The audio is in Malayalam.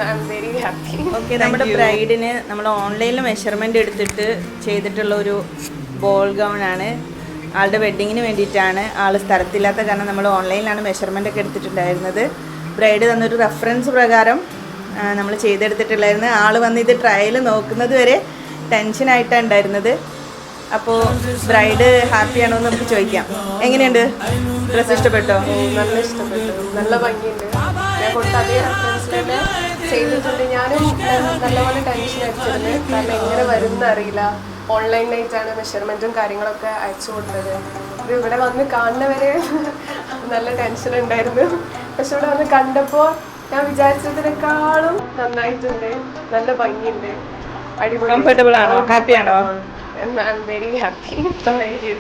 I'm very happy. ഓക്കെ, നമ്മുടെ ബ്രൈഡിന് നമ്മൾ ഓൺലൈനിൽ മെഷർമെൻറ്റ് എടുത്തിട്ട് ചെയ്തിട്ടുള്ള ഒരു ബോൾ ഗൗൺ ആണ്. ആളുടെ വെഡ്ഡിങ്ങിന് വേണ്ടിയിട്ടാണ്. ആൾ സ്ഥലത്തില്ലാത്ത കാരണം നമ്മൾ ഓൺലൈനിലാണ് മെഷർമെൻ്റ് ഒക്കെ എടുത്തിട്ടുണ്ടായിരുന്നത്. ബ്രൈഡ് തന്നൊരു റെഫറൻസ് പ്രകാരം നമ്മൾ ചെയ്തെടുത്തിട്ടുണ്ടായിരുന്നു. ആൾ വന്ന് ഇത് ട്രയൽ നോക്കുന്നത് വരെ ടെൻഷനായിട്ടാണ് ഉണ്ടായിരുന്നത്. അപ്പോൾ ബ്രൈഡ് ഹാപ്പിയാണോ എന്ന് നമുക്ക് ചോദിക്കാം. എങ്ങനെയുണ്ട്? ഡ്രസ്സ് ഇഷ്ടപ്പെട്ടോ? നല്ല ഇഷ്ടപ്പെട്ടു, നല്ല ഭംഗിയുണ്ട്. ഞാൻ കൊടുത്ത അതേ റെഫറൻസിൽ തന്നെ ചെയ്തിട്ടുണ്ട്. ഞാനും നല്ലപോലെ ടെൻഷൻ അടിച്ചിരുന്നു, കാരണം എങ്ങനെ വരുമെന്ന് അറിയില്ല. ഓൺലൈനായിട്ടാണ് മെഷർമെൻറ്റും കാര്യങ്ങളൊക്കെ അയച്ചു കൊടുത്തത്. ഇത് ഇവിടെ വന്ന് കാണുന്നവരെ നല്ല ടെൻഷൻ ഉണ്ടായിരുന്നു. പക്ഷെ ഇവിടെ വന്ന് കണ്ടപ്പോൾ ഞാൻ വിചാരിച്ചതിനേക്കാളും നന്നായിട്ടുണ്ട്, നല്ല ഭംഗിയുണ്ട്, അടിപൊളി. കംഫർട്ടബിൾ ആണോ? ഹാപ്പിയാണോ? I'm very happy. Thank you.